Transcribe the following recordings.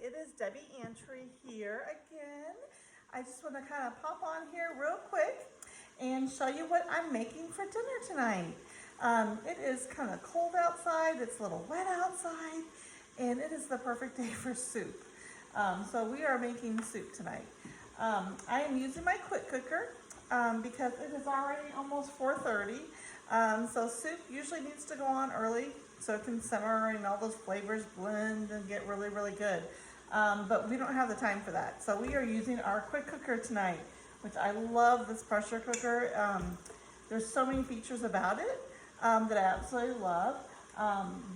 It is Debbie Antry here again. I just want to kind of pop on here real quick and show you what I'm making for dinner tonight. It is kind of cold outside, it's a little wet outside, and it is the perfect day for soup. So we are making soup tonight. I am using my quick cooker because it is already almost 4:30. So soup usually needs to go on early so it can simmer and all those flavors blend and get really, really good. But we don't have the time for that. So we are using our quick cooker tonight, which I love this pressure cooker. There's so many features about it that I absolutely love.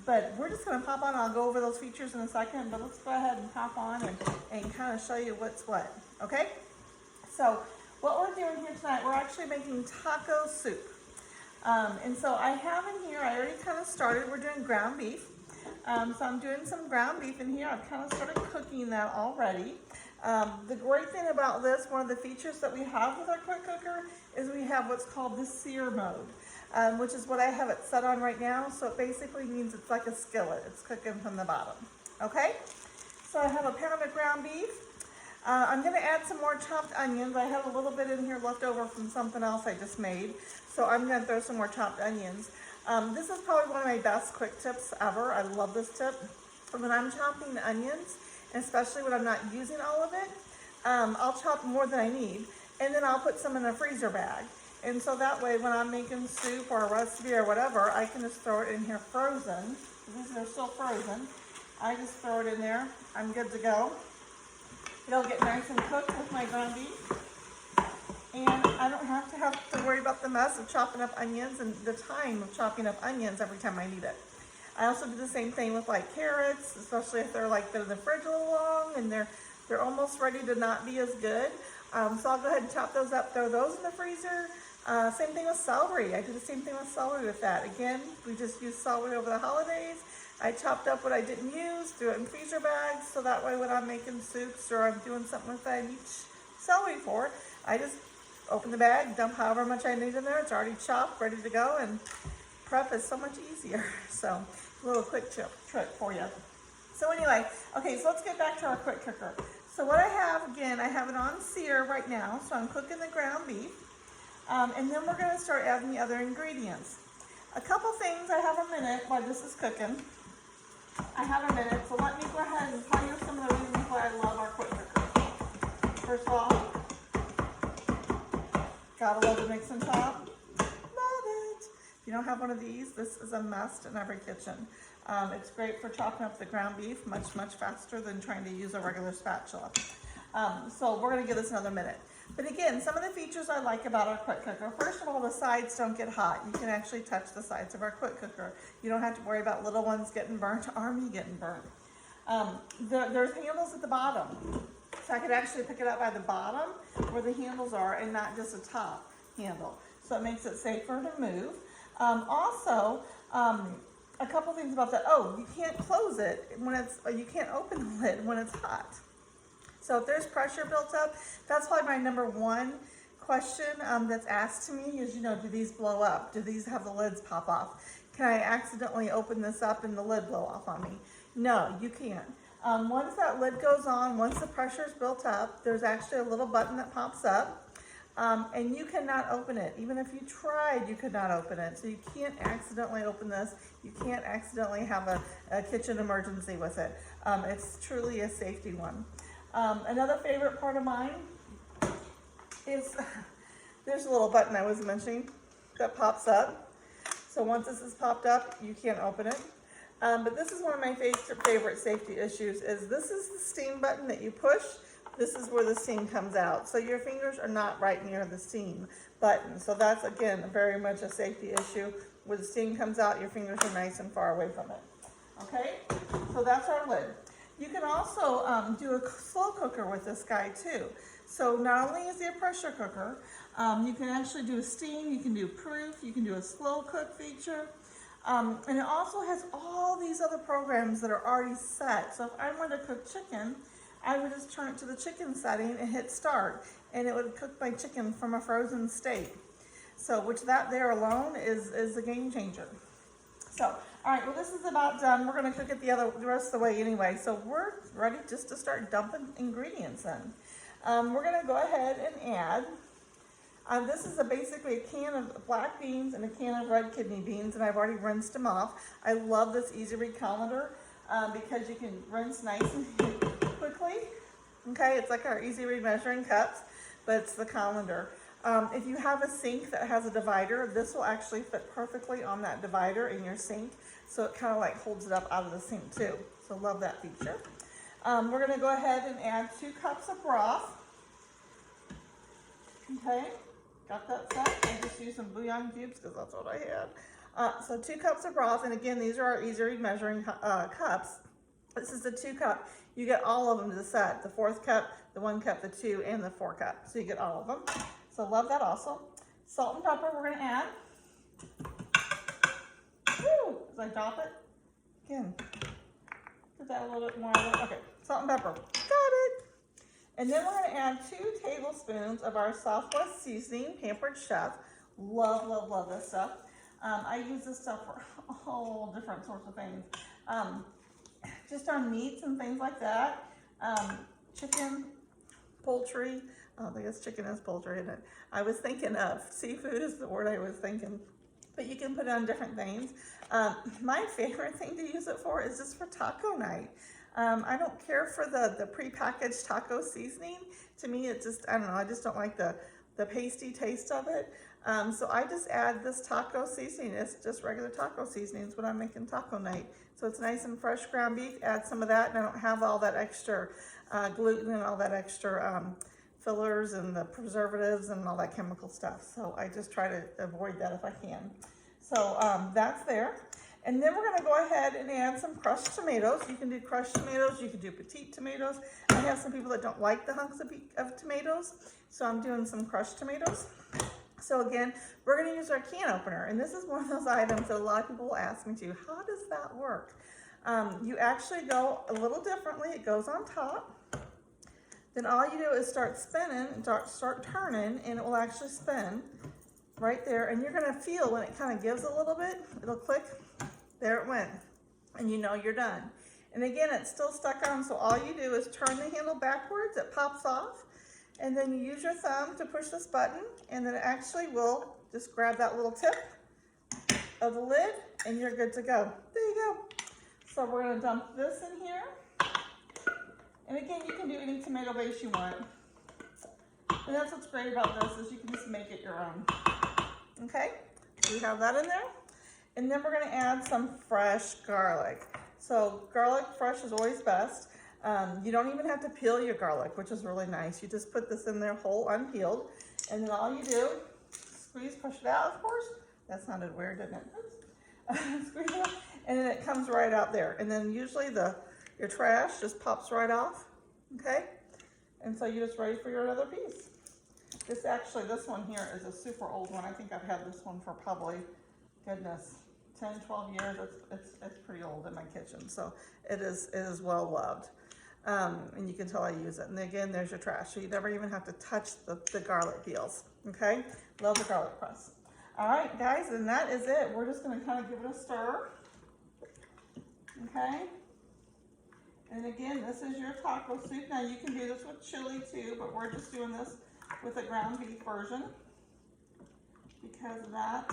But we're just gonna pop on, I'll go over those features in a second, but let's go ahead and pop on and kind of show you what's what, okay? So what we're doing here tonight, we're actually making taco soup. And so I have in here, I already kind of started, we're doing ground beef. So I'm doing some ground beef in here. I've kind of started cooking that already. The great thing about this, one of the features that we have with our quick cooker is we have what's called the sear mode, which is what I have it set on right now. So it basically means it's like a skillet. It's cooking from the bottom, okay? So I have a pound of ground beef. I'm gonna add some more chopped onions. I have a little bit in here left over from something else I just made. So I'm gonna throw some more chopped onions. This is probably one of my best quick tips ever. I love this tip. When I'm chopping the onions, and especially when I'm not using all of it, I'll chop more than I need, and then I'll put some in a freezer bag. And so that way when I'm making soup or a recipe or whatever, I can just throw it in here frozen. These are still frozen. I just throw it in there. I'm good to go. It'll get nice and cooked with my ground beef. And I don't have to worry about the mess of chopping up onions and the time of chopping up onions every time I need it. I also do the same thing with like carrots, especially if they're like been in the fridge a little long and they're almost ready to not be as good. So I'll go ahead and chop those up, throw those in the freezer. Same thing with celery. I do the same thing with celery with that. Again, we just use celery over the holidays. I chopped up what I didn't use, threw it in freezer bags, so that way when I'm making soups or I'm doing something with that I need celery for, I just open the bag, dump however much I need in there. It's already chopped, ready to go, and prep is so much easier. So a little quick trick for you. So anyway, okay, so let's get back to our quick cooker. So what I have, again, I have it on sear right now, so I'm cooking the ground beef. And then we're gonna start adding the other ingredients. A couple things, I have a minute while this is cooking. I have a minute, so let me go ahead and tell you some of the reasons why I love our quick cooker. First of all, gotta love the mix and chop. Love it. If you don't have one of these, this is a must in every kitchen. It's great for chopping up the ground beef much, much faster than trying to use a regular spatula. So we're gonna give this another minute. But again, some of the features I like about our quick cooker, first of all, the sides don't get hot. You can actually touch the sides of our quick cooker. You don't have to worry about little ones getting burnt or me getting burnt. There's handles at the bottom. So I could actually pick it up by the bottom where the handles are and not just a top handle. So it makes it safer to move. Also, a couple things about that. Oh, you can't close it when you can't open the lid when it's hot. So if there's pressure built up, that's probably my number one question that's asked to me is, do these blow up? Do these have the lids pop off? Can I accidentally open this up and the lid blow off on me? No, you can't. Once that lid goes on, once the pressure is built up, there's actually a little button that pops up and you cannot open it. Even if you tried, you could not open it. So you can't accidentally open this. You can't accidentally have a kitchen emergency with it. It's truly a safety one. Another favorite part of mine is there's a little button I was mentioning that pops up. So once this is popped up, you can't open it. But this is one of my favorite safety issues is this is the steam button that you push. This is where the steam comes out. So your fingers are not right near the steam button. So that's, again, very much a safety issue. Where the steam comes out, your fingers are nice and far away from it. Okay, so that's our lid. You can also do a slow cooker with this guy too. So not only is it a pressure cooker, you can actually do a steam, you can do proof, you can do a slow cook feature. And it also has all these other programs that are already set. So if I want to cook chicken, I would just turn it to the chicken setting and hit start. And it would cook my chicken from a frozen state. So which that there alone is a game changer. So All right, well, this is about done. We're gonna cook it the rest of the way anyway. So we're ready just to start dumping ingredients in. We're gonna go ahead and add, this is basically a can of black beans and a can of red kidney beans, and I've already rinsed them off. I love this Easy Read colander because you can rinse nice and quickly. Okay, it's like our Easy Read measuring cups, but it's the colander. If you have a sink that has a divider, this will actually fit perfectly on that divider in your sink. So it kind of like holds it up out of the sink too. So love that feature. We're gonna go ahead and add 2 cups of broth. Okay, got that set. I just used some bouillon cubes because that's what I had. So 2 cups of broth, and again, these are our Easy Read measuring cups. This is the 2 cup. You get all of them to the set. The 4th cup, the 1 cup, the 2, and the 4 cup. So you get all of them. So love that also. Salt and pepper we're gonna add. Woo! As I drop it, again, put that a little bit more. Okay, salt and pepper, got it. And then we're gonna add 2 tablespoons of our Southwest seasoning, Pampered Chef. Love, love, love this stuff. I use this stuff for all different sorts of things. Just on meats and things like that. Chicken, poultry. I guess chicken is poultry, isn't it? I was thinking of seafood is the word I was thinking, but you can put it on different things. My favorite thing to use it for is just for taco night. I don't care for the prepackaged taco seasoning. To me, it just, I don't know, I just don't like the pasty taste of it. So I just add this taco seasoning. It's just regular taco seasonings when I'm making taco night. So it's nice and fresh ground beef. Add some of that, and I don't have all that extra gluten and all that extra fillers and the preservatives and all that chemical stuff. So I just try to avoid that if I can. So that's there. And then we're gonna go ahead and add some crushed tomatoes. You can do crushed tomatoes, you can do petite tomatoes. I have some people that don't like the hunks of tomatoes, so I'm doing some crushed tomatoes. So again, we're gonna use our can opener, and this is one of those items that a lot of people will ask me to, how does that work? You actually go a little differently. It goes on top. Then all you do is start spinning, start turning, and it will actually spin right there. And you're gonna feel when it kind of gives a little bit, it'll click, there it went. And you know you're done. And again, it's still stuck on, so all you do is turn the handle backwards, it pops off, and then you use your thumb to push this button, and then it actually will just grab that little tip of the lid, and you're good to go. There you go. So we're gonna dump this in here. And again, you can do any tomato base you want. And that's what's great about this, is you can just make it your own. Okay, so we have that in there. And then we're gonna add some fresh garlic. So garlic fresh is always best. You don't even have to peel your garlic, which is really nice. You just put this in there whole, unpeeled. And then all you do, squeeze, push it out, of course. That sounded weird, didn't it? Oops. Squeeze it out, and then it comes right out there. And then usually your trash just pops right off, okay? And so you're just ready for your other piece. This one here is a super old one. I think I've had this one for probably, goodness, 10, 12 years. It's pretty old in my kitchen. So it is well loved. And you can tell I use it. And again, there's your trash. So you never even have to touch the garlic peels, okay? Love the garlic press. All right, guys, and that is it. We're just gonna kind of give it a stir, okay? And again, this is your taco soup. Now you can do this with chili too, but we're just doing this with a ground beef version because that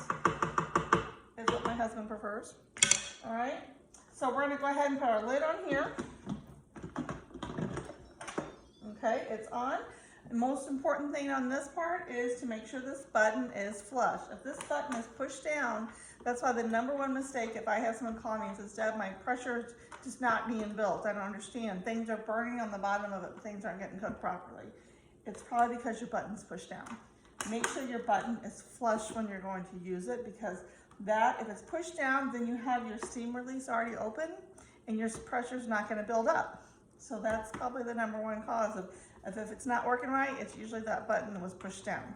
is what my husband prefers. All right, so we're gonna go ahead and put our lid on here. Okay, it's on. The most important thing on this part is to make sure this button is flush. If this button is pushed down, that's why the #1 mistake, if I have someone call me and says, Deb, my pressure is just not being built. I don't understand. Things are burning on the bottom of it, but things aren't getting cooked properly. It's probably because your button's pushed down. Make sure your button is flush when you're going to use it, because that, if it's pushed down, then you have your steam release already open and your pressure's not gonna build up. So that's probably the #1 cause of if it's not working right, it's usually that button was pushed down.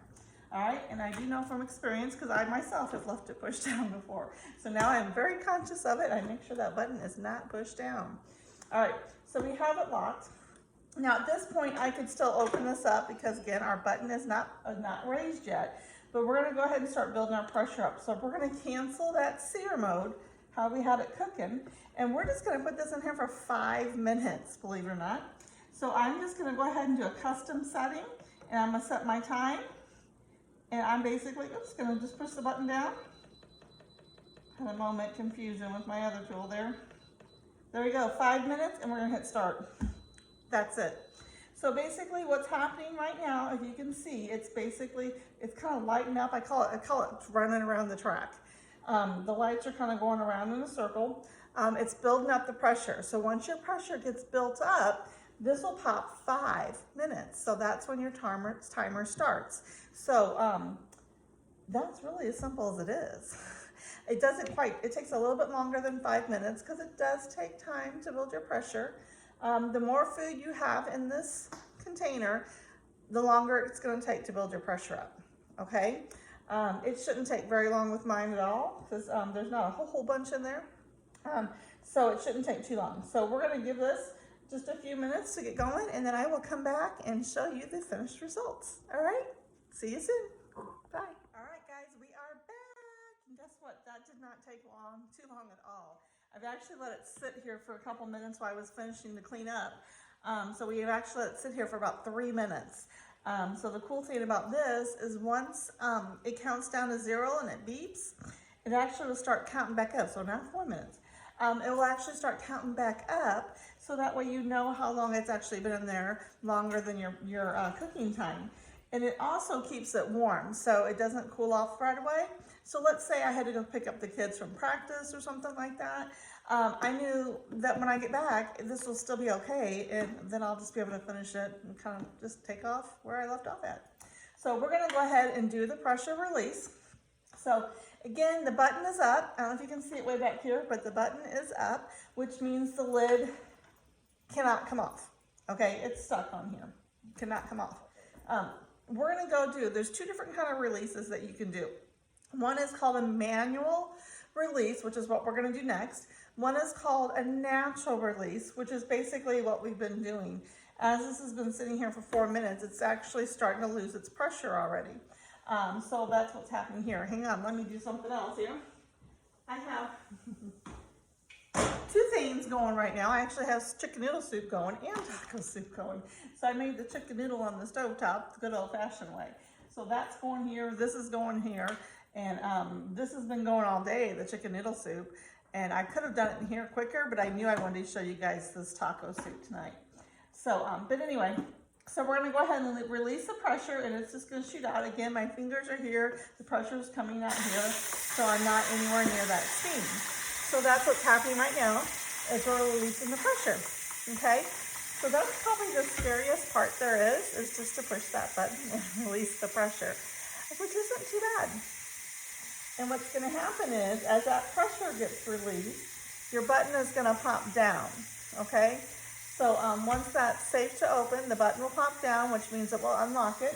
All right, and I do know from experience, because I myself have left it pushed down before. So now I'm very conscious of it. I make sure that button is not pushed down. All right, so we have it locked. Now at this point, I could still open this up because again, our button is not raised yet, but we're gonna go ahead and start building our pressure up. So we're gonna cancel that sear mode how we have it cooking. And we're just gonna put this in here for 5 minutes, believe it or not. So I'm just gonna go ahead and do a custom setting, and I'm gonna set my time. And I'm basically, oops, gonna just push the button down. Had a moment confusion with my other tool there. There we go, 5 minutes, and we're gonna hit start. That's it. So basically what's happening right now, if you can see, it's kind of lighting up. I call it running around the track. The lights are kind of going around in a circle. It's building up the pressure. So once your pressure gets built up, this will pop 5 minutes. So that's when your timer starts. So that's really as simple as it is. It takes a little bit longer than 5 minutes because it does take time to build your pressure. The more food you have in this container, the longer it's going to take to build your pressure up, okay? It shouldn't take very long with mine at all because there's not a whole bunch in there. So it shouldn't take too long. So we're going to give this just a few minutes to get going, and then I will come back and show you the finished results. All right? See you soon. Bye. All right, guys, we are back. And guess what? That did not take too long at all. I've actually let it sit here for a couple minutes while I was finishing to clean up. So we've actually let it sit here for about 3 minutes. So the cool thing about this is once it counts down to 0 and it beeps, it actually will start counting back up. So now 4 minutes. It will actually start counting back up, so that way you know how long it's actually been in there, longer than your cooking time. And it also keeps it warm, so it doesn't cool off right away. So let's say I had to go pick up the kids from practice or something like that. I knew that when I get back, this will still be okay, and then I'll just be able to finish it and kind of just take off where I left off at. So we're gonna go ahead and do the pressure release. So again, the button is up. I don't know if you can see it way back here, but the button is up, which means the lid cannot come off. Okay, it's stuck on here, cannot come off. We're gonna there's 2 different kind of releases that you can do. One is called a manual release, which is what we're gonna do next. One is called a natural release, which is basically what we've been doing. As this has been sitting here for 4 minutes, it's actually starting to lose its pressure already. So that's what's happening here. Hang on, let me do something else here. I have 2 things going right now. I actually have chicken noodle soup going and taco soup going. So I made the chicken noodle on the stovetop the good old-fashioned way. So that's going here, this is going here, and this has been going all day, the chicken noodle soup. And I could have done it in here quicker, but I knew I wanted to show you guys this taco soup tonight. So, but anyway, so we're gonna go ahead and release the pressure, and it's just gonna shoot out. Again, my fingers are here, the pressure is coming out here, so I'm not anywhere near that steam. So that's what's happening right now, is we're releasing the pressure, okay? So that's probably the scariest part there is just to push that button and release the pressure, which isn't too bad. And what's gonna happen is, as that pressure gets released, your button is gonna pop down, okay? So once that's safe to open, the button will pop down, which means it will unlock it.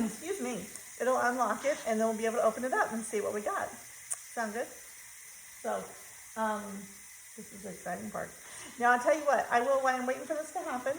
Excuse me. It'll unlock it, and then we'll be able to open it up and see what we got. Sound good? So this is the exciting part. Now I'll tell you what, while I'm waiting for this to happen,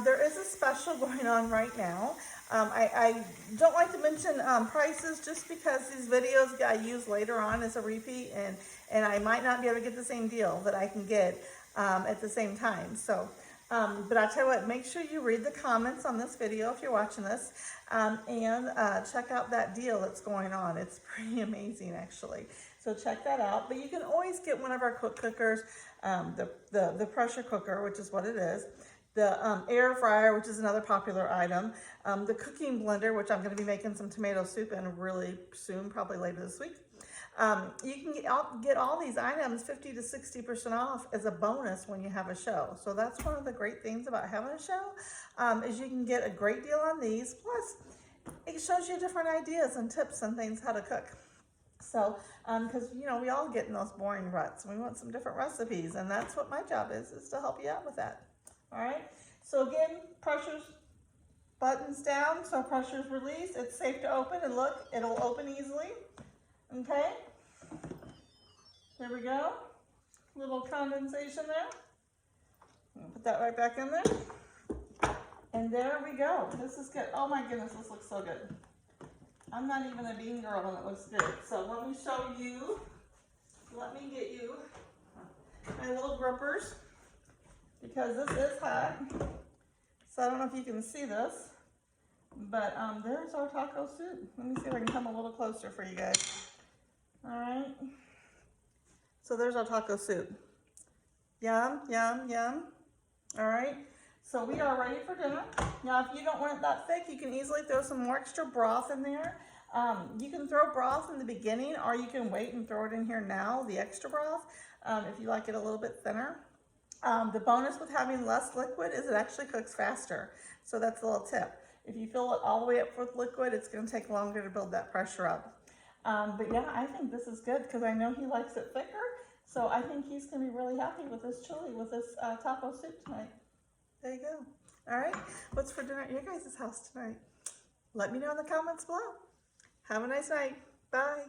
there is a special going on right now. I don't like to mention prices just because these videos I use later on as a repeat, and I might not be able to get the same deal that I can get at the same time. So, but I'll tell you what, make sure you read the comments on this video if you're watching this, and check out that deal that's going on. It's pretty amazing, actually. So check that out. But you can always get one of our quick cookers, the pressure cooker, which is what it is, the air fryer, which is another popular item, the cooking blender, which I'm going to be making some tomato soup in really soon, probably later this week. You can get all these items 50 to 60% off as a bonus when you have a show. So that's one of the great things about having a show, is you can get a great deal on these. Plus, it shows you different ideas and tips and things how to cook. So, because, you know, we all get in those boring ruts. We want some different recipes, and that's what my job is to help you out with that. All right. So again, pressure's buttons down, so pressure's released. It's safe to open, and look, it'll open easily. Okay. There we go. Little condensation there. Put that right back in there. And there we go. This is good. Oh my goodness, this looks so good. I'm not even a bean girl and it looks good. So let me show you let me get you my little grippers because this is hot. So I don't know if you can see this, but there's our taco soup. Let me see if I can come a little closer for you guys. All right. So there's our taco soup. Yum, yum, yum. All right. So we are ready for dinner. Now, if you don't want it that thick, you can easily throw some more extra broth in there. You can throw broth in the beginning, or you can wait and throw it in here now, the extra broth, if you like it a little bit thinner. The bonus with having less liquid is it actually cooks faster. So that's a little tip. If you fill it all the way up with liquid, it's going to take longer to build that pressure up. But yeah, I think this is good because I know he likes it thicker. So I think he's going to be really happy with this chili, with this taco soup tonight. There you go. All right. What's for dinner at your guys' house tonight? Let me know in the comments below. Have a nice night. Bye.